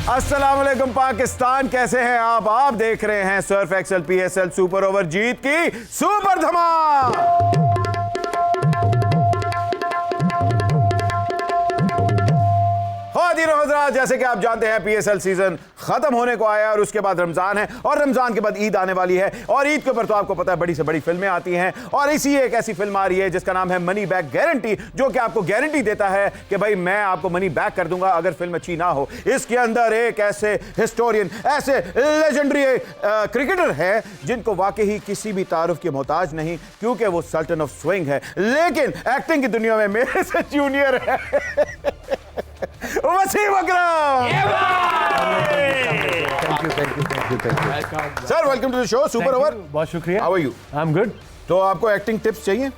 अस्सलाम वालेकुम पाकिस्तान, कैसे हैं आप देख रहे हैं Surf Excel PSL super over जीत की सुपर धमाल। जैसे कि आप जानते हैं PSL सीजन खत्म होने को आया और उसके बाद रमजान है और रमजान के बाद ईद आने वाली है और ईद के ऊपर तो आपको पता है बड़ी से बड़ी फिल्में आती हैं और इसी एक ऐसी फिल्म आ रही है जिसका नाम है मनी बैक गारंटी, जो कि आपको गारंटी देता है कि भाई मैं आपको मनी बैक कर दूंगा अगर फिल्म अच्छी ना हो। इसके अंदर एक ऐसे हिस्टोरियन, ऐसे लेजेंडरी क्रिकेटर है जिनको वाकई ही किसी भी तारुफ की मोहताज नहीं, क्योंकि वो सल्टन ऑफ स्विंग है, लेकिन एक्टिंग की दुनिया में मेरे से जूनियर है Wasim Akram. Sir welcome to the show super over. बहुत शुक्रिया। How are you? I am good. तो आपको एक्टिंग टिप्स चाहिए?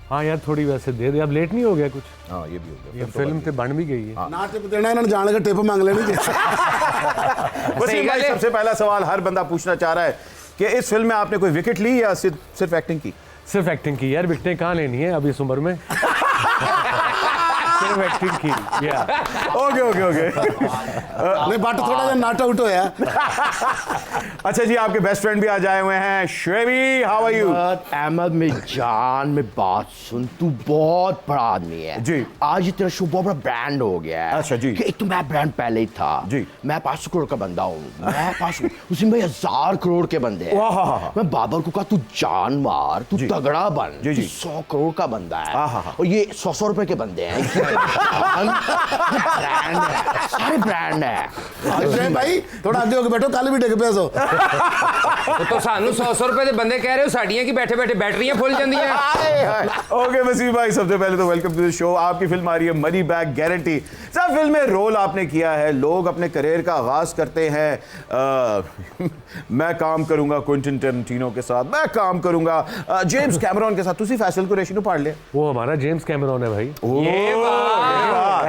हाँ यार थोड़ी वैसे दे दे, अब लेट नहीं हो गया कुछ? हाँ ये भी हो गया, ये फिल्म तो बन भी गई है। ना टिप देना, इन्होंने जान के टिप मांग लेनी। वसीम भाई सबसे पहला सवाल हर बंदा पूछना चाह रहा है कि इस फिल्म में आपने कोई विकेट ली या सिर्फ एक्टिंग की? सिर्फ एक्टिंग की यार, विकेटें कहाँ लेनी है अब इस उम्र में। सिर्फ एक्टिंग की। ओके नहीं बट थोड़ा सा नॉट आउट होया। अच्छा जी, आपके बेस्ट फ्रेंड भी आज आए हुए हैं। श्वेबी, हाउ आर यू? अहमद में जान में बात सुन, तू बहुत बड़ा आदमी है जी। आज तेरा शो बहुत बड़ा ब्रांड हो गया है। अच्छा जी। कि एक तो मैं ब्रांड पहले ही था जी। मैं 500 करोड़ का बंदा हूँ। मैं 500 उसमें 1000 करोड़ के बंदे हैं। मैं बाबर को कहा तू जान मार, तू तगड़ा बन। जी जी। 100 करोड़ का बंदा है और ये 100 रुपए के बंदे हैं। ब्रांड है, सारे ब्रांड है। अरे भाई थोड़ा आगे होके बैठो, कल भी डिग पे सो। तो सानू 100 रुपए के बंदे कह रहे हो, साड़ियां की बैठे बैठे बैटरियां फुल जांदियां। ओके वसीम भाई, सबसे पहले तो वेलकम टू द शो। आपकी फिल्म आ रही है मनी बैक गारंटी। सब फिल्म में रोल आपने किया है, लोग अपने करियर का आगाज करते हैं मैं काम करूंगा क्विंटन टेरेंटिनो के साथ, मैं काम करूंगा जेम्स कैमरॉन के साथ। तुसी फैसल को रेशिनो पढ़ ले। वो हमारा जेम्स कैमरॉन है भाई।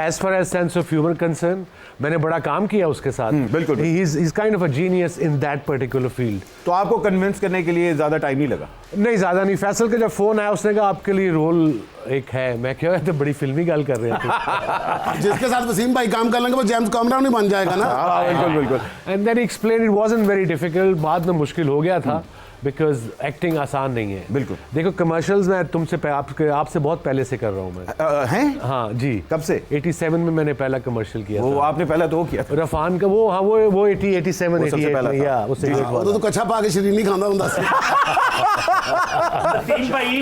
As far as sense of humour concern, मैंने बड़ा काम किया उसके साथ। बिल्कुल। He is kind of a genius in that particular field. तो आपको कन्विंस करने के लिए ज्यादा टाइम नहीं लगा? नहीं ज्यादा नहीं। फैसल का जब फोन आया उसने कहा आपके लिए रोल एक है। मैं क्या तो बड़ी फिल्मी गल कर रहे थे। जिसके साथ वसीम भाई काम कर लेंगे वो जेम्स कैमरॉन नहीं बन जाएगा ना। बिल्कुल। And then explain it wasn't very difficult. बाद में मुश्किल हो गया था बिकॉज एक्टिंग आसान नहीं है। बिल्कुल। देखो कमर्शियल्स में तुमसे आपसे बहुत पहले से कर रहा हूँ मैं। हैं? हाँ जी। कब से? 87 में मैंने पहला कमर्शियल किया वो था। आपने पहला तो किया था रफान का वो। हाँ वो 87 उससे वो तो कच्छा पा के शरीर नहीं खांदा हुंदा सी।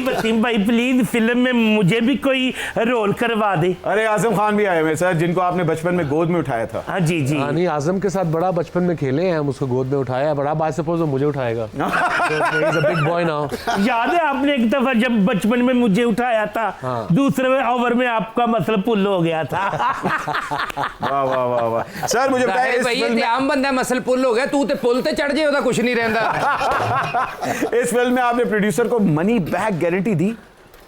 वसीम भाई प्लीज फिल्म में मुझे भी कोई रोल करवा दे। अरे आजम खान भी आए हुए सर, जिनको आपने बचपन में गोद में उठाया था। हाँ जी जी। हाँ नहीं, आजम के साथ बड़ा बचपन में खेले हैं हम, उसको गोद में उठाया। बड़ा बाय सपोज वो मुझे उठाएगा। Big boy now. याद है आपने एक दफा जब बचपन में मुझे उठाया था? हाँ। दूसरे ओवर में आपका मतलब पुल हो गया था। वाह वाह वाह वाह। सर मुझे बताइए, इस भाई फिल्म ये आम बंदा मसल पुल हो गया, तू ते पुल ते चढ़ जाए ओदा कुछ नहीं रहंदा। इस फिल्म में आपने प्रोड्यूसर को मनी बैक गारंटी दी?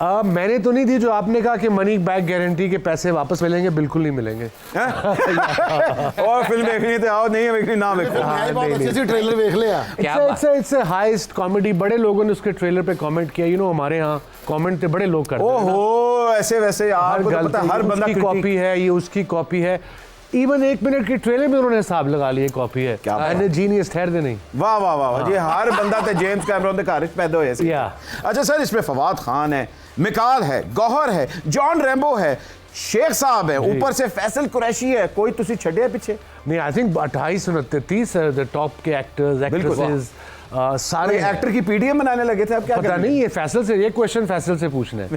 मैंने तो नहीं दी। जो आपने कहा कि मनी बैक गारंटी के पैसे वापस मिलेंगे, बिल्कुल नहीं मिलेंगे। और फिल्म देखनी तो आओ, नहीं देखनी ना देखो। बहुत अच्छे से ट्रेलर देख लिया। It's highest comedy. बड़े लोगों ने उसके ट्रेलर पे कमेंट किया। हमारे यहाँ कमेंट बड़े लोग करते हैं। ओहो ऐसे वैसे आपको तो पता हर बंदा की कॉपी है, ये उसकी कॉपी है। इवन 1 मिनट के ट्रेलर में उन्होंने हिसाब लगा लिया कॉपी है। क्या जीनियस ठहर दे नहीं। वाह वाह वाह। ये हर बंदा ते जेम्स कैमरॉन दे घर पैदा होया सी। अच्छा सर, इसमें फवाद खान है, मिकाल है, गौहर है, जॉन रैम्बो है, शेख साहब है, ऊपर से फैसल कुरैशी है। कोई तुसी छड़े पीछे? नहीं, आई थिंक 28 29 द टॉप के एक्टर्स एक्ट्रेसेस सारे। एक्टर की पीडीएम बनाने लगे थे। अब क्या पता नहीं, ये फैसल से, ये क्वेश्चन फैसल से पूछना है।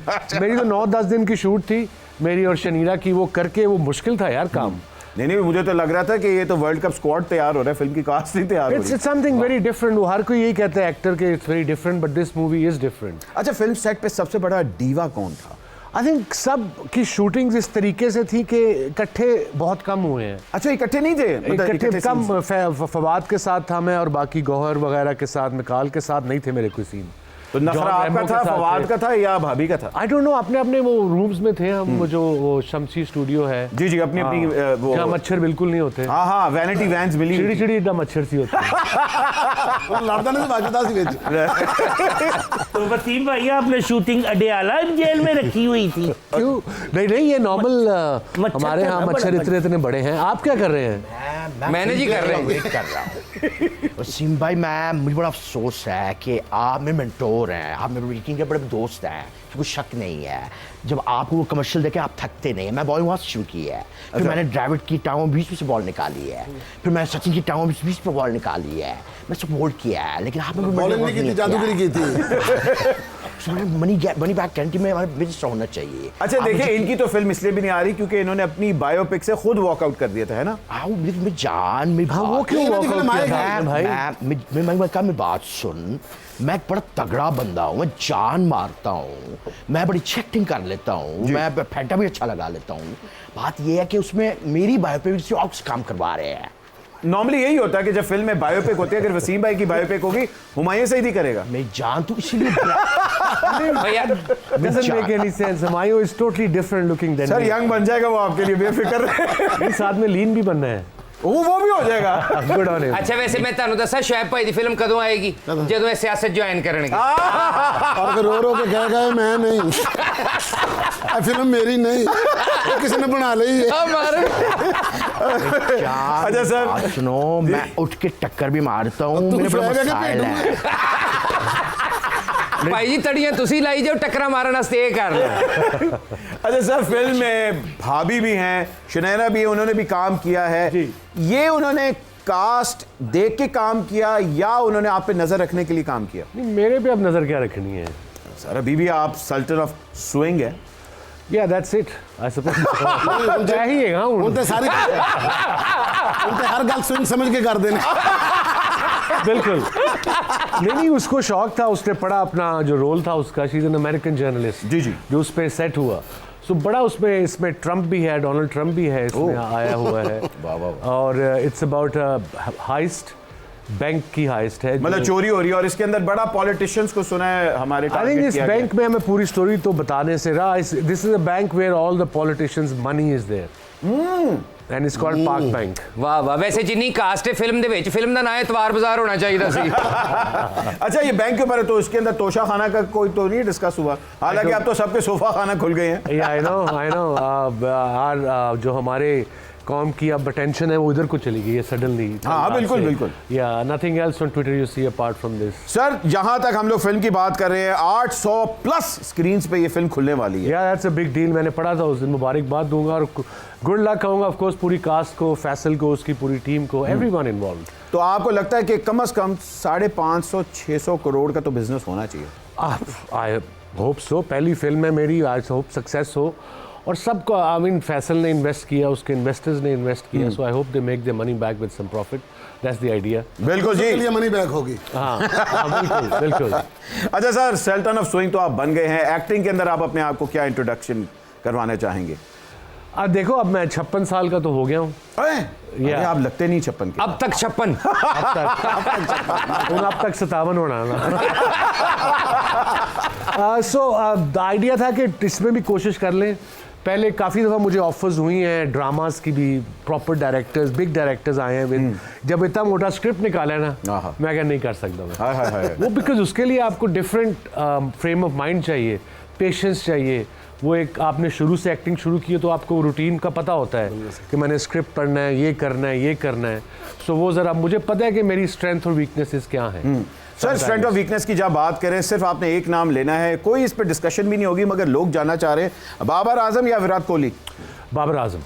मेरी तो 9-10 दिन की शूट थी मेरी और शनीरा की, वो करके वो मुश्किल था यार काम। नहीं मुझे तो लग रहा था कि ये तो वर्ल्ड कप स्क्वाड तैयार हो रहा है, फिल्म की कास्ट नहीं तैयार हो रही है। It's something very different. वो हर कोई यही कहता है एक्टर के it's very different, but this movie is different. अच्छा, फिल्म सेट पे सबसे बड़ा डीवा कौन था? आई थिंक सब की शूटिंग्स इस तरीके से थी कि इकट्ठे बहुत कम हुए हैं। अच्छा इकट्ठे नहीं थे? इकट्ठे कम। फवाद के साथ था मैं, और बाकी गौहर वगैरह के साथ, मिकाल के साथ नहीं थे मेरे कोई सीन। तो नफरा आपका था, फवाद का था या भाभी का था? I don't know. अपने अपने वो रूम्स में थे हम। वो जो वो शमसी स्टूडियो है जी जी, अपनी अपनी वो जहाँ मच्छर बिल्कुल नहीं होते। हाँ हाँ, वैनिटी वैन्स मिली। चिड़ी चिड़ी एकदम मच्छर सी होती है। लड़दा नहीं बाजदा सी विच। तो वसीम भाई आपने शूटिंग अडियाला जेल में रखी हुई थी? क्यों? नहीं ये नॉर्मल हमारे यहाँ मच्छर इतने बड़े हैं। आप क्या कर रहे हैं? मैनेज ही कर रहे हैं। वेट कर रहा हूँ वसीम भाई, मुझे बड़ा अफसोस है कि आप मेरे मेंटोर हैं, आप मेरे मीटिंग के बड़े दोस्त हैं, कोई शक नहीं है। जब आपको वो कमर्शियल देखे आप थकते नहीं। मैं बॉलिंग वहाँ से शुरू की है, फिर मैंने ड्राविड की टांगों बीच में से बॉल निकाली है, फिर मैंने सचिन की टांगों बीच में बॉल निकाली है, मैं सपोर्ट किया है, लेकिन आपने बॉलिंग नहीं की थी, जादूगरी की थी। मनी बैक गारंटी में हमारा बिजनेस होना चाहिए। अच्छा देखिए, इनकी तो फिल्म इसलिए भी नहीं आ रही क्योंकि इन्होंने अपनी बायोपिक से खुद वॉकआउट कर दिया था, है ना? मेरी जान, मेरी वो क्यों वॉकआउट किया भाई? मैं बात सुन, मैं एक बड़ा तगड़ा बंदा हूँ, मैं जान मारता हूँ, मैं बड़ी अच्छी एक्टिंग कर लेता हूँ, मैं फैंटा भी अच्छा लगा लेता हूँ। बात यह है कि उसमें मेरी बायोपिक से और काम करवा रहे हैं। नॉर्मली यही होता है कि जब फिल्म में बायोपिक होती है, अगर वसीम भाई की बायोपिक होगी, हुमायूं सईदी करेगा। मैं जान तू इसीलिए भैया Doesn't make any sense. Humayun is totally different looking than sir me. Young बन जाएगा वो आपके लिए, बेफिक्र रहे। नहीं, साथ में लीन भी बनना है। वो भी हो जाएगा। Good on him. अच्छा वैसे मैं ਤੁਹਾਨੂੰ ਦੱਸਾਂ ਸ਼ੁਐਬ ਭਾਈ ਦੀ ਫਿਲਮ ਕਦੋਂ ਆਏਗੀ? ਜਦੋਂ ਇਹ ਸਿਆਸਤ ਜੁਆਇਨ ਕਰਨਗੇ। और फिर रो रो के कह गए मैं नहीं, ये फिल्म मेरी नहीं, ये किसी ने बना ली है। अच्छा सर, सुनो, मैं उठ के टक्कर भी मारता हूँ, तू मेरे बड़ा स्वयं के मसाइल पेट है। ਭਾਈ ਜੀ ਤੜੀਆਂ ਤੁਸੀਂ ਲਾਈ ਜਾਓ, ਟੱਕਰਾਂ ਮਾਰਨ ਵਾਸਤੇ ਇਹ ਕਰ ਲਓ। अच्छा सर, फिल्म में भाभी भी हैं, शनैरा भी है, उन्होंने भी काम किया है। ये उन्होंने कास्ट देख के काम किया या उन्होंने आप पे नजर रखने के लिए काम किया? नहीं, मेरे पे अब नजर क्या रखनी है? सर अभी भी आप सल्टन ऑफ स्विंग है। Yeah, that's it. I suppose. क्या ही है, हाँ, उनते सारी उनते हर गल स्विंग समझ के कर देना। बिल्कुल। नहीं, उसको शौक था, उसने पढ़ा, अपना जो रोल था उसका, she is an American journalist, जी जी, जो उस पर सेट हुआ। सो बड़ा उसमें, इसमें ट्रम्प भी है, डोनाल्ड ट्रम्प भी है इसमें आया हुआ है। और इट्स अबाउट हाइस्ट, बैंक की हाइस्ट है, मतलब चोरी हो रही है और इसके अंदर बड़ा पॉलिटिशियंस को सुना है हमारे। आई थिंक इस बैंक में हमें पूरी स्टोरी तो बताने से रहा, this is a bank where all the politicians money is there and it's called park bank. वाह वाह, वैसे जिन्नी कास्ट है फिल्म दे विच, फिल्म दा नाम इतवार बाजार होना चाहिए सी। अच्छा ये बैंक के ऊपर है तो इसके अंदर तोशा खाना का कोई तो नहीं डिस्कस हुआ? हालांकि अब तो सबके सोफा खाना खुल गए हैं। आई नो, जो हमारे कॉम की अब अटेंशन है वो इधर को चली गई है सडनली। हाँ बिल्कुल बिल्कुल। या nothing else on Twitter you see apart from this. Sir जहां तक हम लोग फिल्म की बात कर रहे हैं, 800 प्लस स्क्रीन्स पे ये फिल्म खुलने वाली है। या दैट्स अ बिग डील। मैंने पढ़ा था उस दिन, मुबारकबाद दूंगा और गुड लक कहूंगा ऑफ कोर्स पूरी कास्ट को, फैसल को, उसकी पूरी टीम को, एवरीवन इन्वॉल्व्ड। तो आपको लगता है कि कम से कम 550-600 करोड़ का तो बिजनेस होना चाहिए? I hope so. पहली फिल्म है मेरी, आई होप सक्सेस हो। और सबको, आई मीन फैसल ने इन्वेस्ट किया, उसके इन्वेस्टर्स ने इन्वेस्ट किया, so I hope they make their money back with some profit. That's the idea. बिल्कुल जी, उसके लिए मनी बैक होगी। हाँ बिल्कुल बिल्कुल। अच्छा सर, सल्टन ऑफ स्विंग तो आप बन गए हैं, एक्टिंग के अंदर आप अपने आप को क्या इंट्रोडक्शन करवाना चाहेंगे? अब देखो, अब मैं 56 साल का तो हो गया हूँ। अरे आप लगते नहीं 56 के। अब तक 56। अब तक 57 होना ना। सो द आइडिया था कि इसमें भी कोशिश कर लें। पहले काफ़ी दफ़ा मुझे ऑफर्स हुई हैं ड्रामास की भी, प्रॉपर डायरेक्टर्स, बिग डायरेक्टर्स आए हैं विद, जब इतना मोटा स्क्रिप्ट निकाला है ना, मैं क्या नहीं कर सकता मैं। वो बिकॉज उसके लिए आपको डिफरेंट फ्रेम ऑफ माइंड चाहिए, पेशेंस चाहिए। वो एक, आपने शुरू से एक्टिंग शुरू की है तो आपको रूटीन का पता होता है कि मैंने स्क्रिप्ट पढ़ना है, ये करना है, ये करना है। सो वो ज़रा मुझे पता है कि मेरी स्ट्रेंथ और वीकनेसेस क्या हैं। सर स्ट्रेंथ और वीकनेस की जब बात करें, सिर्फ आपने एक नाम लेना है, कोई इस पर डिस्कशन भी नहीं होगी, मगर लोग जानना चाह रहे हैं, बाबर आजम या विराट कोहली? बाबर आजम।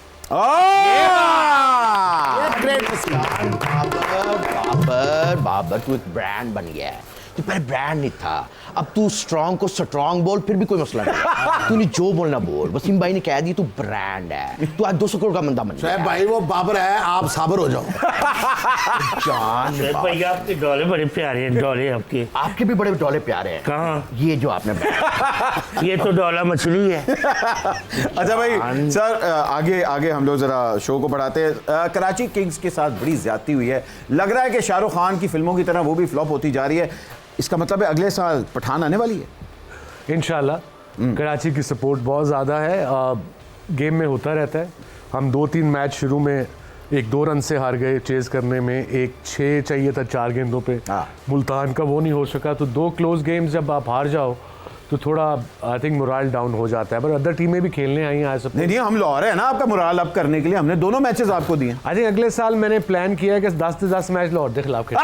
बाबर तू एक ब्रांड बन गया है। तू पहले ब्रांड नहीं था, अब तू स्ट्रॉन्ग को स्ट्रॉन्ग बोल, फिर भी कोई मसला नहीं। तूने जो बोलना बोल। वसीम भाई ने कह दी तू ब्रांड है, तू आज 200 करोड़ का बंदा बन गया। भाई वो बाबर है, आप साबर हो जाओ। जान भाई आपके डोले बड़े प्यारे हैं, डोले आपके भी बड़े डोले प्यारे हैं। कहाँ? ये जो आपने ये तो डोला मछली है। अच्छा भाई सर, आगे आगे हम लोग जरा शो को बढ़ाते हैं। कराची किंग्स के साथ बड़ी ज्यादती हुई है, लग रहा है कि शाहरुख खान की फिल्मों की तरह वो भी फ्लॉप होती जा रही है। इसका मतलब है अगले साल पठान आने वाली है इंशाल्लाह। कराची की सपोर्ट बहुत ज़्यादा है, गेम में होता रहता है। हम 2-3 मैच शुरू में 1-2 रन से हार गए चेज़ करने में, 1-6 चाहिए था 4 गेंदों पे, मुल्तान का वो नहीं हो सका। तो 2 क्लोज गेम्स जब आप हार जाओ तो थोड़ा आई थिंक मोरल डाउन हो जाता है, पर अदर टीमें भी खेलने आई हैं आज सब। नहीं हम ला रहे हैं ना आपका मोराल अप करने के लिए, हमने दोनों मैचेस आपको दिए। आई थिंक अगले साल मैंने प्लान किया है कि 10 से 10 मैच लाहौर के खिलाफ खेलें।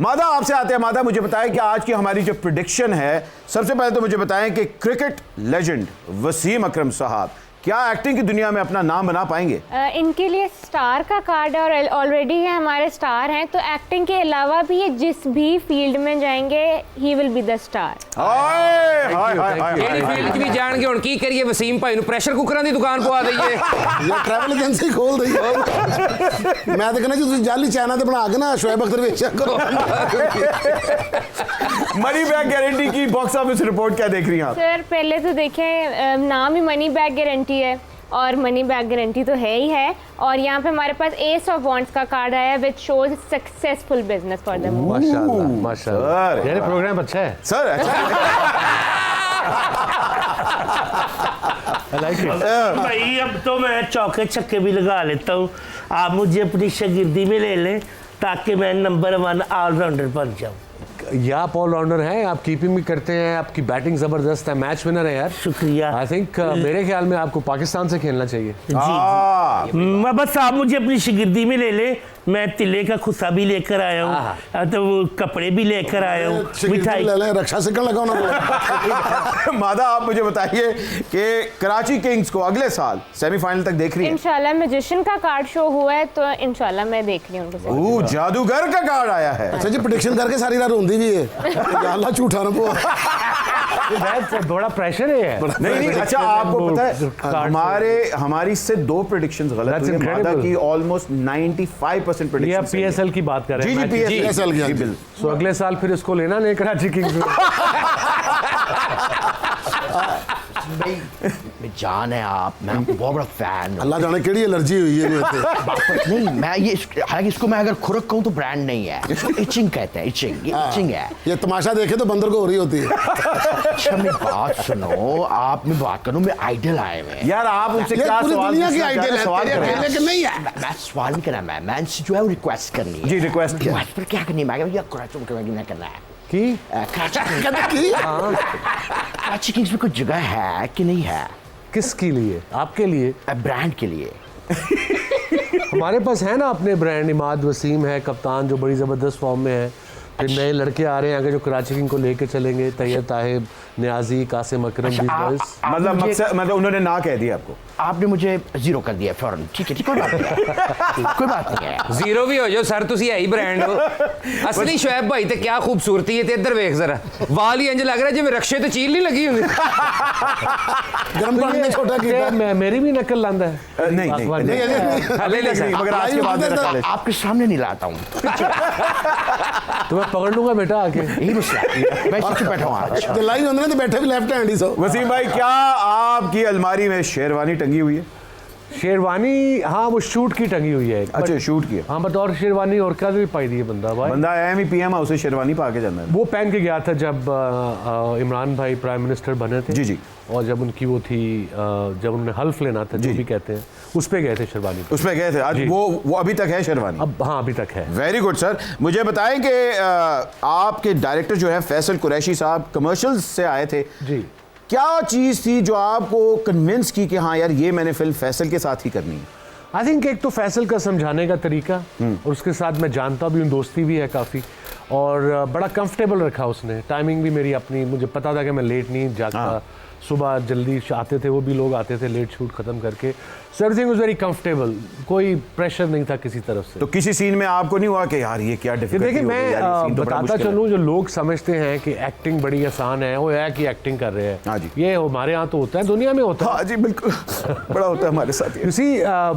मादा आपसे आते हैं। मादा मुझे बताएं कि आज की हमारी जो प्रेडिक्शन है, सबसे पहले तो मुझे बताएं कि क्रिकेट लेजेंड वसीम अकरम साहब क्या एक्टिंग की दुनिया में अपना नाम बना पाएंगे? इनके लिए स्टार का कार्ड और ऑलरेडी ये हमारे स्टार हैं, तो एक्टिंग के अलावा भी ये जिस भी फील्ड में जाएंगे he will be the star. ਕਿਹੜੀ ਫੀਲਡ 'ਚ ਵੀ ਜਾਣਗੇ ਹੁਣ ਕੀ ਕਰੀਏ ਵਸੀਮ ਭਾਈ ਨੂੰ ਪ੍ਰੈਸ਼ਰ ਕੁੱਕਰਾਂ ਦੀ ਦੁਕਾਨ ਪਵਾ ਦਈਏ। ये ट्रैवल एजेंसी खोल दी है। मैं तो कहना जी तुम जाली चाइना ते बना के ना शोएब अख्तर वेचा करो। मनी बैग गारंटी की बॉक्स ऑफिस रिपोर्ट क्या देख रही हैं आप? सर पहले तो देखें, नाम ही मनी बैग गारंटी है और मनी बैग गारंटी तो है ही है, और यहाँ पे हमारे पास एस ऑफ वॉन्ट्स का कार्ड आया which shows successful business for them. माशाल्लाह माशाल्लाह, सर। यानी प्रोग्राम अच्छा है। सर अच्छा I like it. भाई अब तो मैं चौके छक्के भी लगा लेता हूँ, आप मुझे अपनी शागिर्दी में ले लें ताकि मैं नंबर 1 ऑलराउंडर बन जाऊँ। ये आप ऑलराउंडर हैं, आप कीपिंग भी करते हैं, आपकी बैटिंग जबरदस्त है, मैच विनर है यार। शुक्रिया। आई थिंक मेरे ख्याल में आपको पाकिस्तान से खेलना चाहिए। जी बस आप मुझे अपनी शागिर्दी में ले ले, मैं तिले का खुस्सा भी लेकर आया हूँ, तो वो कपड़े भी लेकर आया हूँ, मिठाई। ले ले रक्षा सिक्का लगाओ ना। मादा आप मुझे बताइए कि कराची किंग्स को अगले साल सेमीफाइनल तक देख रही है? इंशाल्लाह मैजिशियन का कार्ड शो हुआ है तो इंशाल्लाह मैं देख रही हूँ उनको। जादूगर का कार्ड आया है। अच्छा जी प्रेडिक्शन करके सारी रात रोंदी भी है। या अल्लाह झूठा ना बोल। बड़ा प्रेशर है। नहीं अच्छा आपको पता है हमारी से 2 प्रेडिक्शंस गलत हुई हैं। मादा की ऑलमोस्ट 95% प्रेडिक्शन। ये पीएसएल की बात कर रहे हैं। जी PSL की, बिल्कुल। सो अगले साल फिर इसको लेना नहीं कराची किंग्स में। मैं जान है आप, मैं आपको बहुत बड़ा फैन हूँ। अल्लाह जाने केड़ी एलर्जी हुई है मुझे। नहीं मैं ये हालांकि इसको मैं अगर खुरक कहूँ तो ब्रांड नहीं है, इसको इचिंग कहते हैं, इचिंग, ये इचिंग है। ये तमाशा देखे तो बंदर को हो रही होती है। अच्छा मेरी बात सुनो, आप मैं बात करूँ, मैं आइडल आए हुए हैं। यार आप उनसे ये क्या पूरी सवाल दुनिया की पूछना चाह रहे हैं? आइडियल सवाल है, करें। लेकिन नहीं है। मैं सवाल नहीं करना, मैं इनसे जो है वो रिक्वेस्ट करनी है। जी रिक्वेस्ट क्या? रिक्वेस्ट पर क्या करनी है, मैं क्या कराची में करना है की कराची किंग्स में कोई जगह है कि नहीं है? किसके लिए? आपके लिए? ब्रांड के लिए। हमारे पास है ना अपने ब्रांड, इमाद वसीम है कप्तान जो बड़ी ज़बरदस्त फॉर्म में है, फिर नए लड़के आ रहे हैं आगे जो कराची किंग को लेके चलेंगे, तैयब ताहिब, नियाजी, कासिम अकरम, these boys। मतलब उन्होंने ना कह दिया आपको? आपने मुझे 0 कर दिया फौरन। ठीक है कोई बात नहीं है, कोई बात नहीं है। ਜ਼ੀਰੋ ਵੀ ਹੋ ਜਾਓ ਸਰ, ਤੁਸੀਂ ਹੈ ਹੀ ਬ੍ਰਾਂਡ ਹੋ। ਅਸਲੀ ਸ਼ੁਐਬ ਭਾਈ ਤੇ ਕੀ ਖੂਬਸੂਰਤੀ ਹੈ, ਤੇ ਇੱਧਰ ਵੇਖ ਜ਼ਰਾ, ਵਾਲ ਹੀ ਇੰਜ ਲੱਗ ਰਿਹਾ ਜਿਵੇਂ ਰਕਸ਼ੇ ਤੇ ਚੀਲ ਨਹੀਂ ਲੱਗੀ ਹੁੰਦੀ। गर्म पानी में छोटा किया। मेरी भी नकल लांदा है। नहीं हले ले सर। मगर आज के बाद में रखा ले। आपके सामने नहीं लाता हूँ, तो मैं पकड़ लूंगा बेटा आके। यही मसला है। मैं चुप बैठा हूँ आज। तो लाइन होने तो बैठे भी लेफ्ट हैंड ही सो। वसीम भाई क्या आपकी अलमारी में शेरवानी टंगी हुई है? शेरवानी हाँ वो शूट की टंगी हुई है। अच्छा शूट की है। हाँ बतौर शेरवानी और क्या भी पाई दी है बंदा भाई। बंदा आया है पीएम हाउस से शेरवानी पा के जाना है। वो पहन के गया था जब इमरान भाई प्राइम मिनिस्टर बने थे। जी जी। और जब उनकी वो थी जब उन्होंने हल्फ लेना था जो भी कहते हैं, उस पे गए थे शेरवानी पे। उस पे गए थे आज। वो अभी तक है शेरवानी? अब हाँ अभी तक है। Very good sir. मुझे बताएं कि आपके डायरेक्टर जो है फैसल कुरैशी साहब कमर्शियल्स से आए थे जी, क्या चीज़ थी जो आपको कन्विंस की कि हाँ यार ये मैंने फिल्म फैसल के साथ ही करनी है? आई थिंक एक तो फैसल का समझाने का तरीका और उसके साथ मैं जानता भी हूँ, दोस्ती भी है काफ़ी, और बड़ा कंफर्टेबल रखा उसने। टाइमिंग भी मेरी अपनी, मुझे पता था कि मैं लेट नहीं जाता, सुबह जल्दी आते थे, वो भी लोग आते थे लेट शूट ख़त्म करके। So everything was very comfortable, कोई प्रेशर नहीं था किसी तरफ से। तो किसी सीन में आपको नहीं हुआ कि यार ये क्या डिफिकल्टी देखिए हो गई यार, ये मैं सीन तो बड़ा बताता मुश्किल है। चलूँ, जो लोग समझते हैं कि एक्टिंग बड़ी आसान है, वो है कि एक्टिंग कर रहे हैं। हाँ जी। ये हमारे यहाँ तो होता है, दुनिया में होता है। हाँ जी बिल्कुल बड़ा होता है हमारे साथ ये। किसी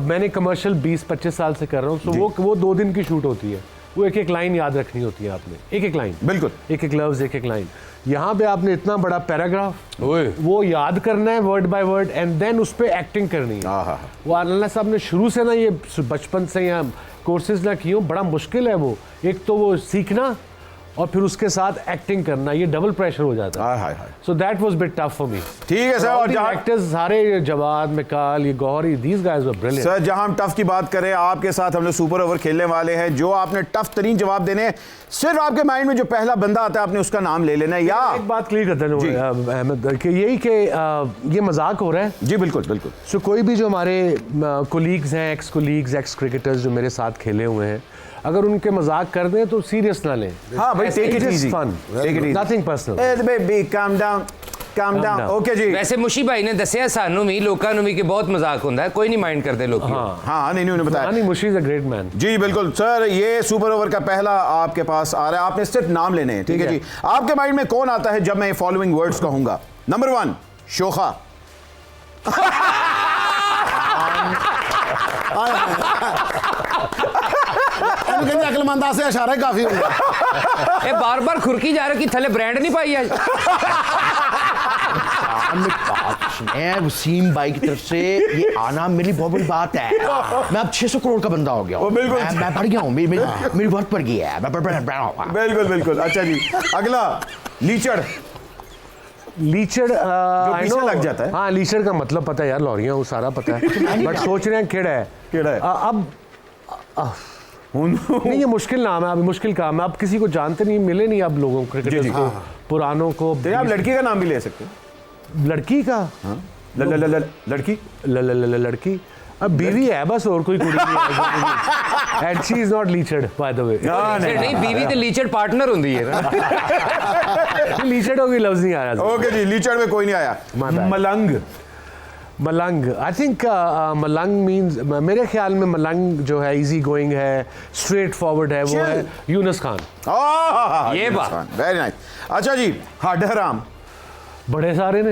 मैंने कमर्शियल 20-25 साल से कर रहा हूँ, तो वो 2 दिन की शूट होती है। वो एक एक लाइन याद रखनी होती है आपने, एक एक लाइन, बिल्कुल एक एक लफ्ज, एक एक लाइन। यहाँ पे आपने इतना बड़ा पैराग्राफ वो याद करना है word by word, and then उस पर एक्टिंग करनी है। वो अल्लाह साहब ने शुरू से ना ये बचपन से या कोर्सेज ना किए, बड़ा मुश्किल है वो। एक तो वो सीखना और फिर उसके साथ एक्टिंग करना, ये डबल प्रेशर हो जाता है। हाय हाय। So that was bit tough for me. ठीक है सर। और जहां एक्टर्स सारे, जवाद, मिकाल, ये Gauhari, these guys were brilliant. Sir जहां हम टफ की बात करें, आपके साथ हम लोग सुपर ओवर खेलने वाले हैं। जो आपने टफ तरीन जवाब देने हैं, सिर्फ आपके माइंड में जो पहला बंदा आता है आपने उसका नाम ले लेना है। या एक बात क्लियर करते हैं अहमद कि यही कि ये मजाक हो रहा है। जी बिल्कुल बिल्कुल। सो कोई भी जो हमारे कोलीग्स हैं, एक्स कोलीग्स, एक्स क्रिकेटर्स जो मेरे साथ खेले हुए हैं, अगर उनके मजाक कर दें तो सीरियस ना लें। हाँ भाई, take it easy, fun, take it easy, nothing personal. ए baby calm down, calm down. Okay जी। वैसे मुशी भाई ने दसिया सानू भी, लोकां नू भी कि बहुत मजाक होता है, कोई नहीं माइंड करते लोग। हाँ नहीं उन्होंने बताया। नहीं, मुशी इज अ ग्रेट मैन। जी बिल्कुल सर। ये सुपर ओवर का पहला आपके पास आ रहा है, आपने सिर्फ नाम लेने हैं। ठीक है जी। आपके माइंड में कौन आता है जब मैं फॉलोइंग वर्ड्स कहूंगा? नंबर 1 शोखा। अकलमंदा से इशारा काफी होगा। ये बार बार खुरकी जा रहा कि थले ब्रांड नहीं पाई आज। वसीम भाई की तरफ से ये आना मेरे लिए बहुत बड़ी बात है। मैं अब 600 करोड़ का बंदा हो गया हूँ। बिल्कुल। मैं बढ़ गया हूँ, मेरी वर्थ बढ़ गई है। बिल्कुल बिल्कुल। अच्छा जी, अगला लीचड़। लीचड़ पीछे लग जाता है। हाँ, लीचड़ का मतलब पता है यार, लॉरियां, वो सारा पता है। बट सोच रहे हैं केड़ा है। केड़ा है। अब नहीं, ये मुश्किल नाम है, अभी मुश्किल काम है। आप किसी को जानते नहीं, मिले नहीं आप लोगों को, क्रिकेटर्स को, पुरानों को। तो आप लड़की का नाम भी ले सकते हैं। लड़की का? लड़की लड़की अब बीवी है बस, और कोई कुड़ी नहीं है। एंड शी इज नॉट लीचड बाय द वे। नहीं, बीवी तो लीचड़ पार्टनर होती है ना। लीचड होगी लफ्ज नहीं आ रहा। ओके जी, लीचड़ में कोई नहीं आया। मलंग। मलंग, आई थिंक मलंग मीन्स, मेरे ख्याल में मलंग जो है इजी गोइंग है, स्ट्रेट फॉरवर्ड है, वो है यूनुस खान। ये बात वेरी नाइस। अच्छा जी, हड हराम। बड़े सारे ने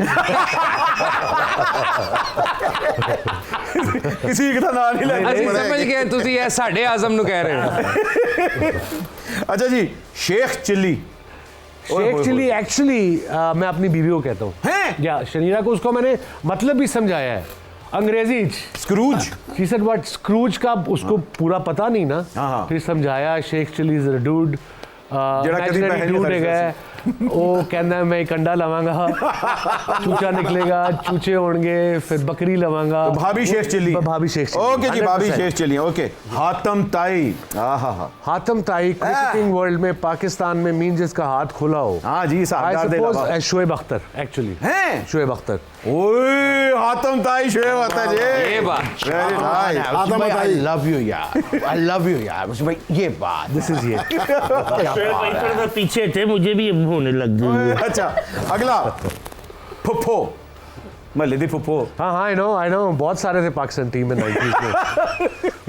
किसी का नाम नहीं लेना। ਅਸੀਂ ਸਮਝ ਗਏ ਤੁਸੀਂ ਇਹ ਸਾਡੇ ਆਜ਼ਮ ਨੂੰ ਕਹਿ ਰਹੇ ਹੋ। अच्छा जी, शेख चिल्ली। शेख चिल्ली एक्चुअली मैं अपनी बीवी को कहता हूँ। हैं? या शनीरा को, उसको मैंने मतलब भी समझाया है अंग्रेजी। Scrooge. She said what, Scrooge का उसको पूरा पता नहीं ना। हाँ। फिर समझाया Sheikh Chilli is a dude, dude है। वो कहना मैं एक अंडा लवांगा, चूचा निकलेगा, चूचे होंगे, फिर बकरी लवांगा। तो भाभी शेख चिल्ली। भाभी शेख चिल्ली। ओके जी, भाभी शेख चिल्ली। ओके, हातम ताई। हातम ताई क्रिकेटिंग वर्ल्ड में, पाकिस्तान में मीन जिसका हाथ खुला हो। हाँ जी, साहब। शोएब अख्तर एक्चुअली हैं? शोएब अख्तर। ओए हातम ताई शोएब अख्तर जी। ये बात very nice. I love you यार, आई लव यू यार। भाई ये बात, दिस इज ये। शोएब भाई थोड़ा सा पीछे थे, मुझे भी अब होने लग गई। अच्छा, अगला फुफ्फो। महल्ले दी फुफ्फो। हाँ, आई नो बहुत सारे थे पाकिस्तान टीम में 90s में।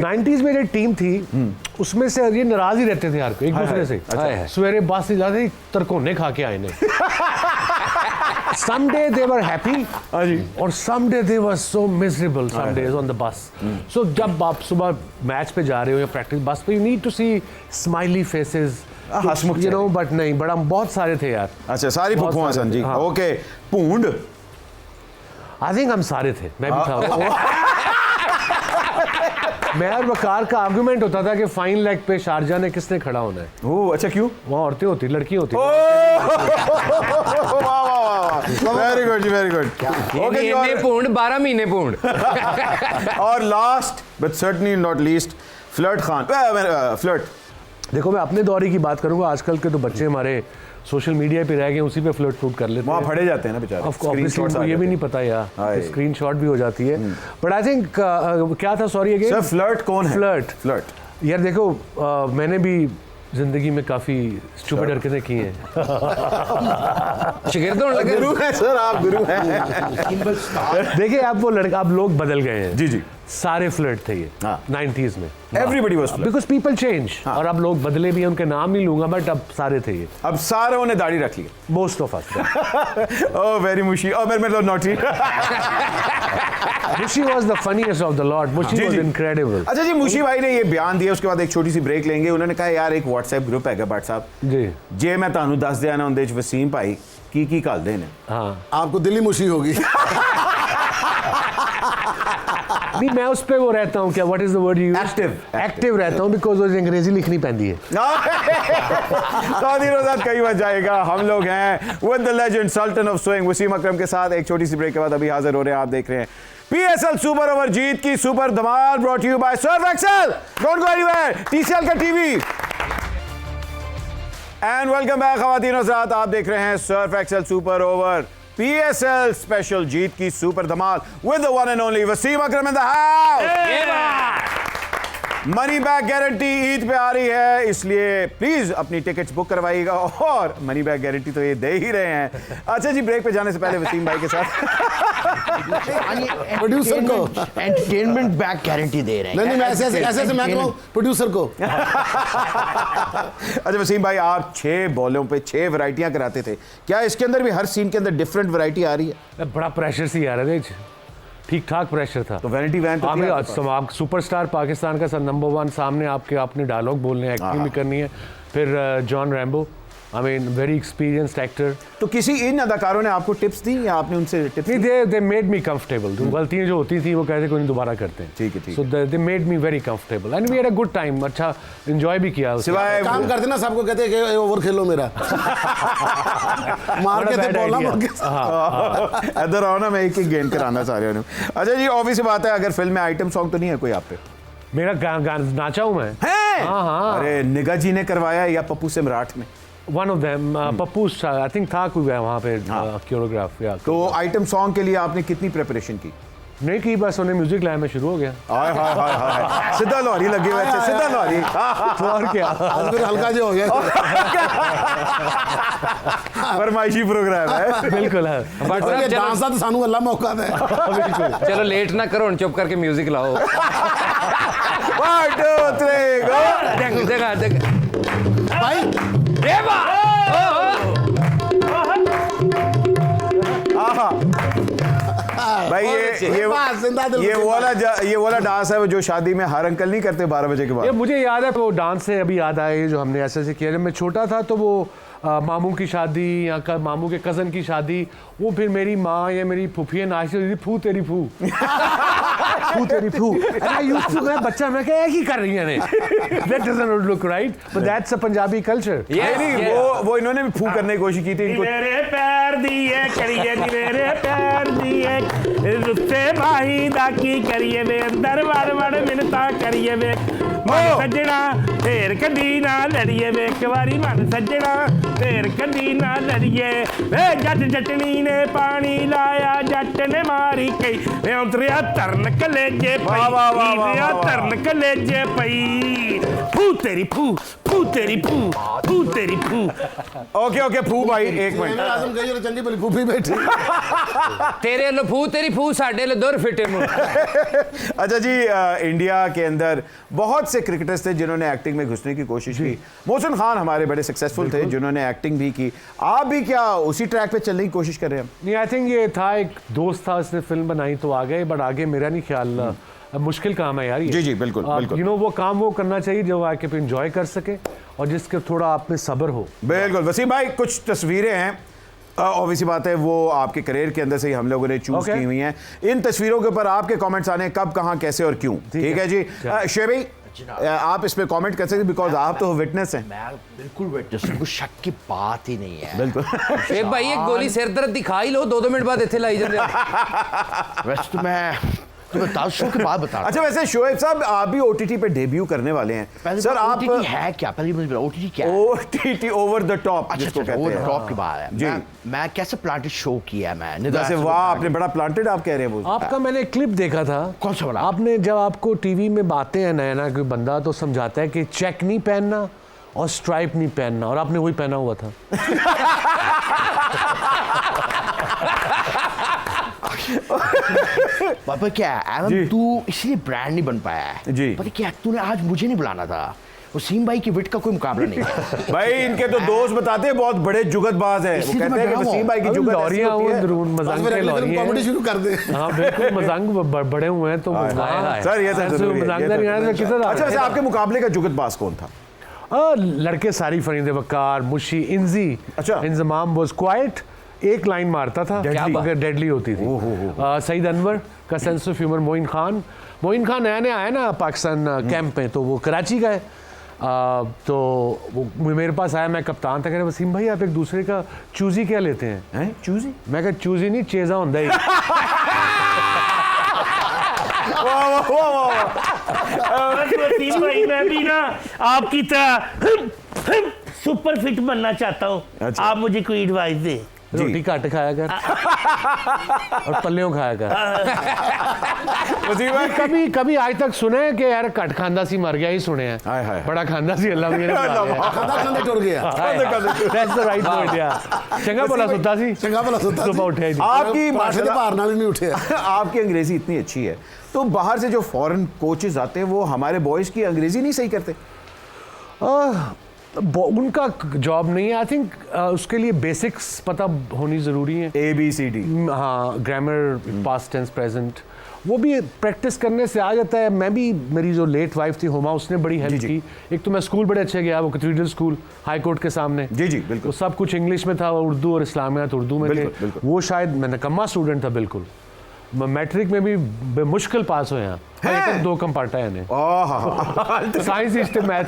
90s में जो टीम थी उसमें से ये नाराज ही रहते थे यार एक दूसरे से। सवेरे बस से जाते तरकोने खा के आए ने। Some day they were happy और some day they were so miserable some days on the bus. So जब आप सुबह मैच पे जा रहे हो या प्रैक्टिस बस पे, you need to see smiley faces, you know, but नहीं, बड़ा बहुत सारे थे यार। अच्छा, सारी फुफ्फो हसन जी। ओके, पूंड। I think हम सारे थे, मैं भी था। मैं और वकार का आर्गुमेंट होता था कि फाइन लेग पे शारजा ने किसने खड़ा होना है। ओह अच्छा, क्यों? वहाँ औरतें होती, लड़कियाँ होती। वेरी गुड जी, वेरी गुड। ओके जी, इतने पूंड 12 महीने पूंड। और last but certainly not least, flirt Khan. Flirt. देखो, मैं अपने दौरे की बात करूंगा। आजकल के तो बच्चे हमारे सोशल मीडिया पे रह गए, उसी पे फ्लर्ट फ्लूट कर लेते हैं। वहाँ फड़े जाते हैं ना बेचारे। ऑब्वियसली ये भी नहीं पता यार, स्क्रीन शॉट भी हो जाती है। बट आई थिंक क्या था, सॉरी अगेन सर, फ्लर्ट कौन है? फ्लर्ट यार देखो, मैंने भी जिंदगी में काफी स्टूपिड हरकतें की हैं। शिगिर्दों लगे। गुरु है सर, आप गुरु हैं। देखिए, आप वो लड़का, आप लोग बदल गए हैं। जी जी, सारे फ्लर्ट थे ये 90s में। Everybody was flirt because people change. और अब लोग बदले भी हैं, उनके नाम नहीं लूंगा, बट अब सारे थे ये। अब सारों ने दाढ़ी रख ली। Most of us. Oh very Mushy. और मेरे मतलब naughty. Mushy was the funniest of the lot. Mushy was incredible. अच्छा जी, मुशी भाई ने ये बयान दिया, उसके बाद एक छोटी सी ब्रेक लेंगे। उन्होंने कहा यार एक व्हाट्सएप ग्रुप है भाट साहब जी, जे मैं ਤੁਹਾਨੂੰ ਦੱਸ ਦਿਆਂ ਨਾ ਉਹਦੇ ਵਿੱਚ ਵਸੀਮ ਭਾਈ ਕੀ ਘਲਦੇ ਨੇ। हाँ, आपको दिल्ली मुशी होगी। नहीं, मैं उस पे वो रहता हूँ क्या, what is the word you active रहता हूँ, बिकॉज वो अंग्रेजी लिखनी पैंदी है। कई बार जाएगा। हम लोग हैं with the legend sultan of swing Wasim Akram के साथ। एक छोटी सी ब्रेक के बाद अभी हाजिर हो रहे हैं। आप देख रहे हैं PSL सुपर ओवर जीत की सुपर धमाल, brought you by Surf Excel. Don't go anywhere, TCL का टीवी। एंड वेलकम बैक खवातीन और हज़रात, आप देख रहे हैं Surf Excel super over PSL special जीत की सुपर धमाल with the one and only Wasim Akram in the house. Money back guarantee Eid पे आ रही है, इसलिए प्लीज अपनी टिकट्स बुक करवाइएगा और मनी बैक गारंटी तो ये दे ही रहे हैं। अच्छा जी, ब्रेक पे जाने से पहले वसीम भाई के साथ प्रोड्यूसर को एंटरटेनमेंट बैक गारंटी दे रहे हैं। नहीं, मैं ऐसे मैं कहूँ प्रोड्यूसर को। अच्छा वसीम भाई, आप 6 बॉलों पे 6 वैरायटियां कराते थे, क्या इसके अंदर भी हर सीन के अंदर डिफरेंट वैरायटी आ रही है? बड़ा प्रेशर सी आ रहा था, ठीक ठाक प्रेशर था। तो वैनिटी वैन आप सुपरस्टार पाकिस्तान का नंबर 1 सामने, आपने डायलॉग बोलने हैं, एक्टिंग भी करनी है। फिर John Rambo, I mean very experienced actor. तो किसी इन अदाकारों ने आपको टिप्स दी या आपने उनसे टिप्स? नहीं, दे मेड मी कंफर्टेबल। गलतियां जो होती थी वो कहते कोई नहीं दोबारा करते हैं। ठीक है। So they made me very comfortable and we had a good time. अच्छा एंजॉय भी किया। सिवाय काम करते ना, सबको कहते हैं कि ओवर खेलो मेरा। मार के थे बोला इधर आओ ना, मैं एक गेन कराना चाह रहा हूँ। अच्छा जी, ऑब्वियस बात है, अगर फिल्म में आइटम सॉन्ग तो नहीं है कोई आप पे? मेरा गाना नाचा हूँ मैं। हाँ। अरे निगा जी ने करवाया या पप्पू से मराठ ने? One of them, Pappu I think था कोई वहाँ पे कोरियोग्राफ। या तो आइटम सॉन्ग के लिए आपने कितनी प्रिपरेशन की? नहीं की, बस उन्हें म्यूजिक लाया, मैं शुरू हो गया। हाय हाय हाय हाय, सीधा लॉरी लगी हुई है, सीधा लॉरी। तो और क्या, आज फिर हल्का जो हो गया। फरमाइशी प्रोग्राम है। बिल्कुल है। बट और ये डांस तो सानू अल्लाह मौका दे। चलो लेट ना करो, चुप करके म्यूजिक लाओ। 1 2 3 गो। देख भाई देवा। भाई ये वाला डांस है वो जो शादी में हर अंकल नहीं करते 12 बजे के ये बाद। मुझे याद है, वो डांस से अभी याद आया जो हमने ऐसे किया। जब मैं छोटा था तो वो मामू की शादी या मामू के कज़न की शादी, वो फिर मेरी माँ या मेरी फूफियाँ नाचती थी, फू तेरी फू फू तेरी फू। मैं बच्चा, मैं क्या ही कर रही है, that doesn't look right, but that's a Punjabi culture। नहीं, वो इन्होंने भी फू करने की कोशिश की थी इनको। मेरे पैर दिए करिए, मेरे पैर दिए रुस्से भाई दाकी करिए वे, अंदर वड़ वड़ मिनता करिए वे, मन सज्जना फेर कदी ना लड़िए वे, एक बारी मन सज्जना फेर कदी ना लड़िए वे, जट जटनी ने पानी लाया, जट ने मारी कई वे, उतरिया तरन कलेजे पई, तरन कलेजे पई, फू तेरी फू, फू तेरी फू, फू तेरी फू। ओके फू भाई, एक मिनट। आजम गई और चंगी भली फूफी बैठी। तेरे लो फू तेरी फू, साडे लो दुर फिटे मुंह। अच्छा जी, इंडिया के अंदर बहुत से क्रिकेटर्स थे जिन्होंने एक्टिंग में घुसने की कोशिश की। मोहसिन खान हमारे बड़े सक्सेसफुल थे जिन्होंने एक्टिंग भी की। आप भी क्या उसी ट्रैक पे चलने की कोशिश कर रहे हैं? नहीं, आई थिंक ये था, एक दोस्त था, उसने फिल्म बनाई तो आ गए, बट आगे मेरा नहीं ख्याल। मुश्किल काम है यार ये। जी बिल्कुल बिल्कुल। यू नो, वो काम वो करना चाहिए जो आके पे एंजॉय कर सके और जिसके थोड़ा आप में सब्र हो। बिल्कुल। वसीम भाई, कुछ तस्वीरें हैं, ऑब्वियसली बात है वो आपके करियर के अंदर से ही हम लोगों ने चूज की हुई हैं। इन तस्वीरों के ऊपर आपके कमेंट्स आने हैं, कब कहां कैसे और क्यों। ठीक है जी। शेख भाई, आप इस पे कमेंट कर सकते, बिकॉज आप तो विटनेस हैं। मैं बिल्कुल विटनेस, कुछ शक की बात ही नहीं है। बिल्कुल। एक भाई, एक गोली सिर दर्द दिखा ही लो, 2 मिनट बाद इत्थे लाई जाते। वैसे तो मैं बता शो के बाद बता। अच्छा, वैसे शोएब साहब, आप भी OTT पे डेब्यू करने वाले हैं। सर आप OTT है क्या? पहले मुझे OTT क्या है? OTT ओवर द टॉप जिसको कहते हैं। ओवर द टॉप की बात है। जी। मैं कैसे प्लांटेड शो किया है मैंने। वैसे वाह, आपने बड़ा प्लांटेड आप कह रहे हैं वो। आपका मैंने क्लिप देखा था। कौन सा वाला? आपने जब आपको टीवी में बातें हैं नया कोई बंदा तो समझाता है कि चेक नहीं पहनना और स्ट्राइप नहीं पहनना, और आपने वही पहना हुआ था। पापा क्या है, तू इसलिए ब्रांड नहीं बन पाया है जी। पता क्या, तूने आज मुझे नहीं बुलाना था। वसीम भाई की विट का कोई मुकाबला नहीं है। भाई इनके तो दोस्त बताते हैं बहुत बड़े जुगतबाज हैं। वो कहते हैं कि वसीम भाई की जुगत ऐसी होती है। कॉमेडी शुरू कर दे। हाँ बिल्कुल, मजाक बड़े हुए हैं तो सर ये अच्छा, वैसे आपके मुकाबले का जुगतबाज कौन था? लड़के सारी फरीद वकार, मुशी, इंजी। अच्छा। इंजमाम वाज क्वाइट एक लाइन मारता था अगर डेडली होती थी। सईद अनवर का sense of humour. Moin Khan नया नया आया ना पाकिस्तान कैंप में, तो वो कराची का है। तो वो मेरे पास आया, मैं कप्तान था, कह रहे वसीम भाई आप एक दूसरे का चूजी क्या लेते हैं? चूजी? मैं कहा चूजी नहीं, चेजा होता ही। वसीम भाई मैं भी ना आपकी तरह सुपर फिट बनना चाहता हूँ। अच्छा। आप मुझे कोई एडवाइस दे। रोटी घट खाया कर और पल्लियों खाया कर। वसीम भाई कभी कभी आज तक सुने कि यार घट खांदा सी मर गया, ही सुने हैं। हाय हाय। बड़ा खांदा सी अल्लाह मेरे खांदा टुर गया। दैट्स द राइट वर्ड यार। चंगा भला सुता सी, चंगा भला सुता सी। सुबह उठे ही नहीं। आपकी पाठे तो भार नाल नहीं उठे। आपकी अंग्रेजी इतनी अच्छी है, तो बाहर से जो फॉरेन कोचेस आते हैं वो हमारे बॉयज की अंग्रेजी नहीं सही करते? उनका जॉब नहीं है। आई थिंक उसके लिए बेसिक्स पता होनी ज़रूरी है। ABCD। हाँ, ग्रामर, पास्ट टेंस, प्रेजेंट, वो भी प्रैक्टिस करने से आ जाता है। मैं भी, मेरी जो लेट वाइफ थी हुमा, उसने बड़ी हेल्प की। एक तो मैं स्कूल बड़े अच्छे गया, वो कैथेड्रल स्कूल हाई कोर्ट के सामने। जी बिल्कुल। तो सब कुछ इंग्लिश में था, उर्दू और इस्लामियात उर्दू में थे। वो शायद मैं निकम्मा स्टूडेंट था बिल्कुल। मैट्रिक में भी मुश्किल पास हुए हैं। 2 कंपार्टा है साइंस हिस्ट्री मैथ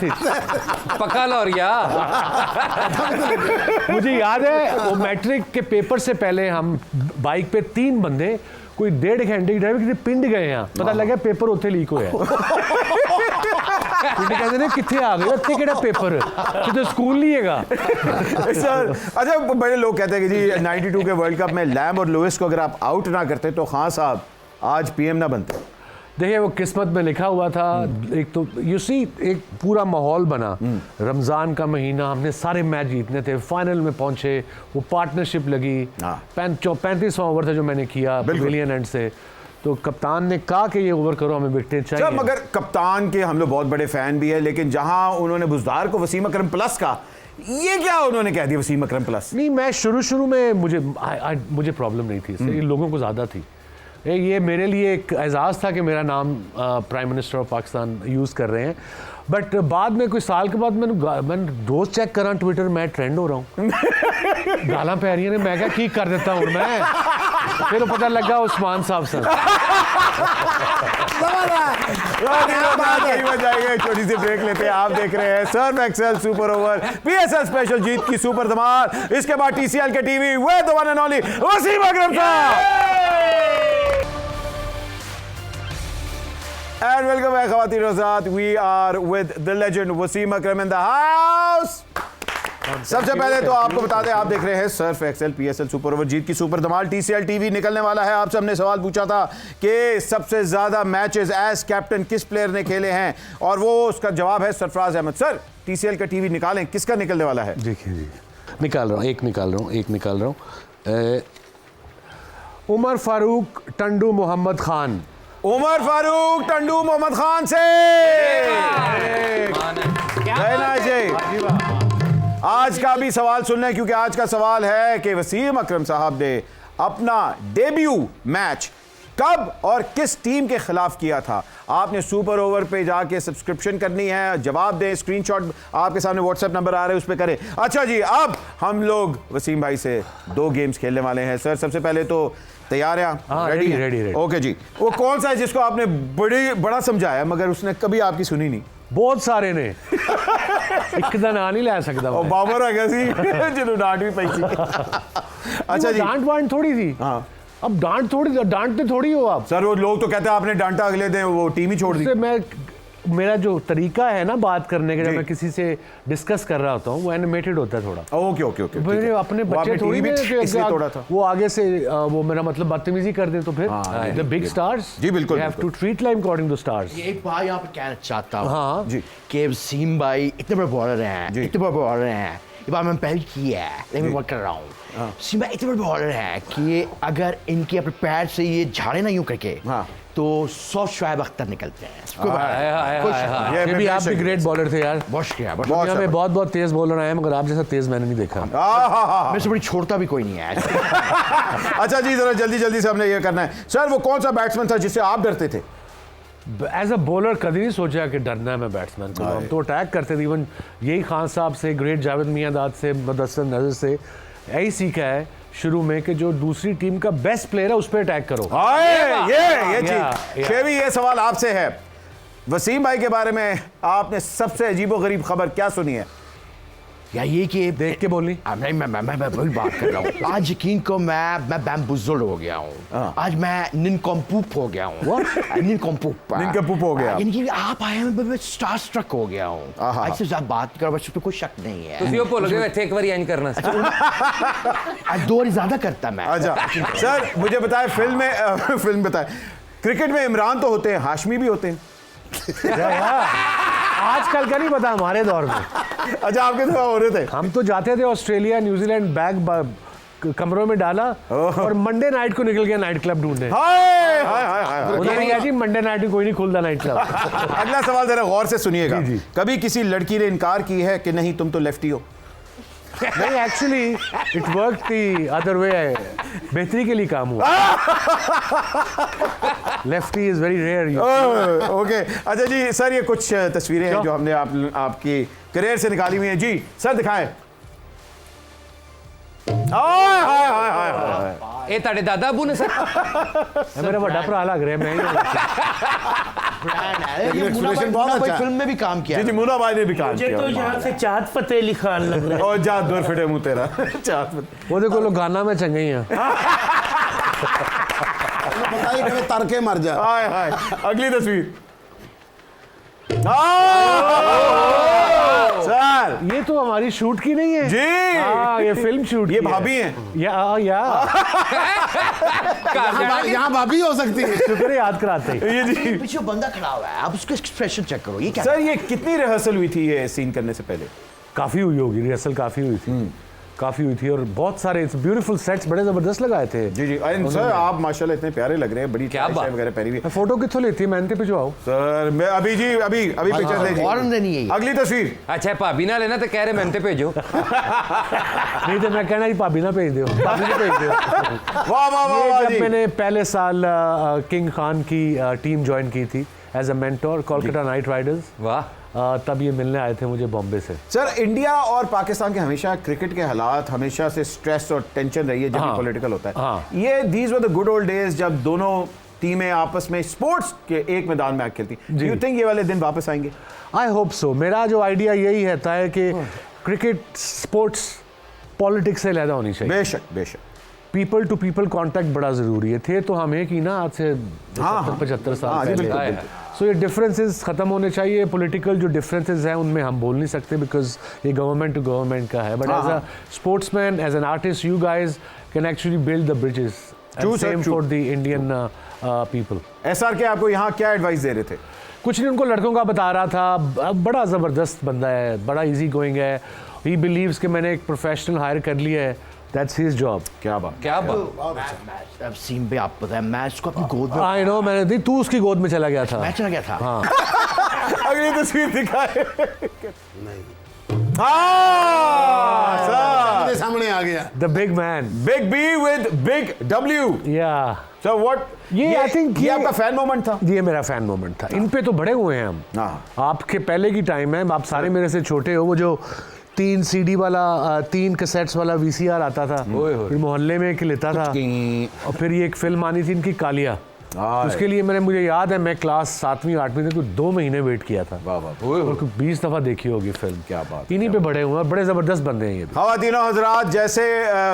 पक्का लौरिया। मुझे याद है वो मैट्रिक के पेपर से पहले हम बाइक पे 3 बंदे कोई 1.5 घंटे की ड्राइव की पिंड गए हैं। पता लगा पेपर उत्थे लीक होया। कहते ने कितने आ गए, इतने केड़ा पेपर कितने स्कूल नहीं हैगा। सर अच्छा, बड़े लोग कहते हैं कि जी 92 के वर्ल्ड कप में लैम और लुइस को अगर आप आउट ना करते तो खान साहब आज PM ना बनते। देखिए वो किस्मत में लिखा हुआ था। एक तो यू सी एक पूरा माहौल बना, रमज़ान का महीना, हमने सारे मैच जीतने थे, फाइनल में पहुंचे, वो पार्टनरशिप लगी। 35वां ओवर था जो मैंने किया पवेलियन एंड से। तो कप्तान ने कहा कि ये ओवर करो, हमें विकेट चाहिए। मगर कप्तान के हम लोग बहुत बड़े फैन भी है, लेकिन जहां उन्होंने बुज़दार को वसीम अकरम प्लस का, ये क्या उन्होंने कह दिया वसीम अकरम प्लस? नहीं, मैं शुरू में मुझे प्रॉब्लम नहीं थी इससे, लोगों को ज़्यादा थी। ये मेरे लिए एक एजाज़ था कि मेरा नाम prime minister of Pakistan use कर रहे हैं। बट बाद में कोई साल के बाद मैंने रोज़ चेक करा ट्विटर, मैं ट्रेंड हो रहा हूँ। गालां पै रही ने, मैं क्या ठीक कर देता हूँ मैं। फिर पता लगा उस्मान साहब से। छोटी सी ब्रेक लेते हैं। आप देख रहे हैं Surf Excel super over PSL special जीत की सुपर धमाल। इसके बाद TCL के टीवी वे the one and only Wasim Akram साहब। And welcome back, Khawateen और हज़रात। We are with the legend Wasim Akram in the house। सबसे पहले तो आपको बता दें, आप देख रहे हैं Surf Excel PSL super over जीत की सुपर धमाल। TCL टीवी निकलने वाला है। आपसे हमने सवाल पूछा था कि सबसे ज्यादा मैचेस एज कैप्टन किस प्लेयर ने खेले हैं, और वो उसका जवाब है सरफराज अहमद। सर TCL का टीवी निकालें, किसका निकलने वाला है? देखिए जी, निकाल रहा हूँ। उमर फारूक टंडू मोहम्मद खान। उमर फारूक टंडू मोहम्मद खान से आज का भी सवाल सुनना है, क्योंकि आज का सवाल है कि वसीम अकरम साहब ने अपना डेब्यू मैच कब और किस टीम के खिलाफ किया था। आपने सुपर ओवर पे जाके सब्सक्रिप्शन करनी है, जवाब दें, स्क्रीनशॉट आपके सामने व्हाट्सएप नंबर आ रहे हैं उस पे करें। अच्छा जी, अब हम लोग वसीम भाई से 2 गेम्स खेलने वाले हैं। सर सबसे पहले तो तैयार हैं आप? रेडी। ओके जी, वो कौन सा है जिसको आपने बड़ा समझाया मगर उसने कभी आपकी सुनी नहीं? बहुत सारे ने एक दा ना नहीं ला सकता। ਉਹ ਬਾਬਰ ਹੈਗਾ ਸੀ ਜਿਹਨੂੰ ਡਾਂਟ ਵੀ ਪਈ ਸੀ। अच्छा जी, डांट वांट थोड़ी थी। हाँ अब डांटते थोड़ी हो आप। सर वो लोग तो कहते हैं आपने डांटा, अगले दिन वो टीम ही छोड़ दी। मेरा जो तरीका है ना बात करने का, जब जी। मैं किसी से डिस्कस कर रहा होता हूँ, वो एनिमेटेड होता है थोड़ा। ओके मेरे अपने बच्चे थोड़ी भी इसलिए तोड़ा था। वो आगे से वो मेरा मतलब बदतमीजी कर दे तो फिर द बिग स्टार्स जी बिल्कुल have to treat like according to stars. ये एक बात यहाँ पे कहना चाहता हूँ। हाँ जी, कि वसीम भाई इतने बड़े बॉलर हैं, ये बात मैंने पहले की है, लेकिन मैं वर्क कर रहा हूँ। वसीम भाई इतने बड़े बॉलर हैं कि अगर इनके अपने पैर से ये झाड़े ना यूं करके, तो 100 शुएब अख्तर निकलते हैं। ये भी आप भी ग्रेट बॉलर थे यार। दुनिया में बहुत तेज बॉलर आए हैं, मगर आप जैसा तेज मैंने नहीं देखा। मेरे से बड़ी छोड़ता भी कोई नहीं है। अच्छा जी, जरा जल्दी से हमने ये करना है। सर वो कौन सा बैट्समैन था जिससे आप डरते थे? एज अ बॉलर कभी नहीं सोचा कि डरना है मैं बैट्समैन को। हम तो अटैक करते थे। इवन यही खान साहब से, ग्रेट जावेद मियांदाद से, मुदस्सिर नज़र से यही सीखा है शुरू में कि जो दूसरी टीम का बेस्ट प्लेयर है उस पर अटैक करो। ये चीज या। शेवी, ये सवाल आपसे है। वसीम भाई के बारे में आपने सबसे अजीबोगरीब खबर क्या सुनी है? या ये कि देख के बोलनी। नहीं, मैं वही बात कर रहा हूँ। आज यकीन को मैं बैम्बुजुल हो गया हूँ। आज मैं निनकॉम्पूप हो गया हूँ। निनकॉम्पूप हो गया। यानी कि आप आए हैं, मैं स्टार स्ट्रक हो गया हूँ। आज से ज़्यादा बात करो, बस पे कोई शक नहीं है। ਤੁਸੀਂ ਉਹ ਭੁੱਲ ਗਏ ਇੱਥੇ ਇੱਕ ਵਾਰੀ ਇੰਜ ਕਰਨਾ आज 2 और ज़्यादा करता मैं। अच्छा सर, मुझे बताए फिल्म बताए, क्रिकेट में इमरान तो होते हैं, हाशमी भी होते हैं। आजकल का नहीं पता, हमारे दौर में। अच्छा, आपके दौर हो रहे थे। हम तो जाते थे ऑस्ट्रेलिया न्यूजीलैंड, बैग कमरों में डाला और मंडे नाइट को निकल गया नाइट क्लब ढूंढने। हाय हाय हाय हाय। उन्होंने कहा जी मंडे नाइट को कोई नहीं खुलता नाइट क्लब। अगला सवाल जरा गौर से सुनिएगा। जी। कभी किसी लड़की ने इनकार की है कि नहीं तुम तो लेफ्टी हो? नहीं, actually it work the other way. बेहतरी के लिए काम हुआ। Lefty is very rare. Okay, अच्छा जी सर, ये कुछ तस्वीरें हैं जो हमने आपकी करियर से निकाली हुई हैं। जी सर दिखाएं। हाय हाय हाय हाय। ਇਹ ਤੁਹਾਡੇ ਦਾਦਾ अबू ने सर मेरा बड़ा भरा लग रहा है। मैं एक्सप्रेशन बहुत अच्छा है। फिल्म में भी काम किया जी जी, मुन्ना भाई ने भी काम मुझे किया। तो यहाँ से चाँद फतेह अली खान लग रहा है। और जात दूर फिटे मुंह तेरा। चाँद फतेह। वो देखो लोग गाना में चंगे ही हैं। बताइए कि तरके मर जा। हाय हाय। अगली तस्वीर। सर ये तो हमारी शूट की नहीं है जी, ये फिल्म शूट ये की है। भाभी हैं। या यहाँ भाभी हो सकती है। शुक्र है याद कराते ही। ये जी पीछे बंदा खड़ा हुआ है, आप उसका एक्सप्रेशन चेक करो। ये क्या सर, ये कितनी रिहर्सल हुई थी ये सीन करने से पहले? काफी हुई होगी, रिहर्सल काफी हुई थी और बहुत सारे ब्यूटीफुल सेट्स बड़े जबरदस्त लगाए थे। जी जी, एंड सर आप माशाल्लाह इतने प्यारे लग रहे हैं, बड़ी क्या बात वगैरह पहनी हुई है। फोटो कितों लेती है? मैंने भिजवाओ सर मैं अभी पिक्चर देख फौरन देनी है ये। अगली तस्वीर। अच्छा भाभी ना लेना तो कह रहे मैंने भेजो नहीं तो मैं कहना जी भाभी ना भेज दो, भाभी ने भेज दो। वाह वाह वाह वाह जब जी। मैंने पहले साल किंग खान की टीम ज्वाइन की थी as a mentor, Kolkata Knight Riders, वाह तब ये मिलने आए थे मुझे बॉम्बे से। सर इंडिया और पाकिस्तान के हमेशा क्रिकेट के हालात हमेशा से स्ट्रेस और टेंशन रही है जब भी पॉलिटिकल होता है। हाँ। ये these were the good old days जब दोनों टीमें आपस में स्पोर्ट्स के एक मैदान में आके खेलती। यू थिंक ये वाले दिन वापस आएंगे? I hope so. मेरा जो आइडिया यही रहता है कि क्रिकेट स्पोर्ट्स पॉलिटिक्स से लहदा होनी चाहिए। बेशक बेशक। पीपल टू पीपल कांटेक्ट बड़ा ज़रूरी है। थे तो हम एक ही ना, आज से 75 साल जी, पहले। बिल्कुल, सो ये डिफरेंसेस ख़त्म होने चाहिए। पॉलिटिकल जो डिफरेंसेस हैं उनमें हम बोल नहीं सकते बिकॉज ये गवर्नमेंट टू गवर्नमेंट का है। But as a sportsman, as an artist, you guys can actually build the bridges. True, sir, same true. For the Indian people. SR K आपको यहाँ क्या एडवाइस दे रहे थे? कुछ नहीं, उनको लड़कों का बता रहा था। बड़ा ज़बरदस्त बंदा है, बड़ा इजी गोइंग है। ही बिलीव्स कि मैंने एक प्रोफेशनल हायर कर लिया है, दैट्स हिज जॉब। क्या बात। क्या बात। अब सीन पे आप पता है, मैं इसको अपनी गोद में आई नो, मैंने दी, तू उसकी गोद में चला गया था। मैं चला गया था। हाँ। अगली तस्वीर दिखाए। हाँ सर, मेरे सामने आ गया। The big man. Big be with big W. या सो व्हाट, ये I think ये ये- आपका फैन मोमेंट था? ये मेरा फैन मोमेंट था। इन पे तो बड़े हुए हैं हम। हाँ। आपके पहले की टाइम है, आप सारे मेरे से छोटे हो। वो जो 3 CD वाला 3 कैसेट्स वाला VCR आता था, फिर मोहल्ले में एक लेता था, और फिर ये एक फिल्म आनी थी इनकी कालिया। उसके लिए मुझे याद है मैं क्लास 7वीं 8वीं तक 2 महीने वेट किया था। वाह वाह। और 20 दफ़ा देखी होगी फिल्म। क्या बात। इन्हीं पे बड़े हुए हैं, बड़े ज़बरदस्त बंदे हैं ये भी। ख़वातीनो हज़रात, जैसे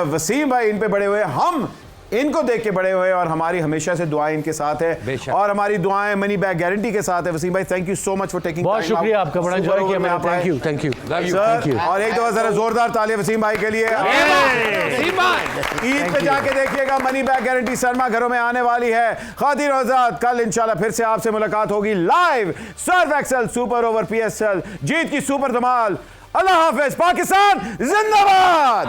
वसीम भाई इन पे बड़े हुए, हम इनको देख के बड़े हुए और हमारी हमेशा से दुआएं इनके साथ है बेशक। और हमारी दुआएं मनी बैक गारंटी के साथ है। वसीम भाई thank you so much for taking. बहुत शुक्रिया आपका, बड़ा एंजॉय किया मैंने। Thank you thank you thank you. और एक दफा जरा जोरदार तालियां वसीम भाई के लिए। ईद पे जाके देखिएगा, मनी बैक गारंटी सरमा घरों में आने वाली है। ख़वातीन और हज़रात, कल इंशाल्लाह फिर से आपसे मुलाकात होगी live surf Excel super over PSL जीत की सुपर धमाल। अल्लाह हाफिज, पाकिस्तान जिंदाबाद।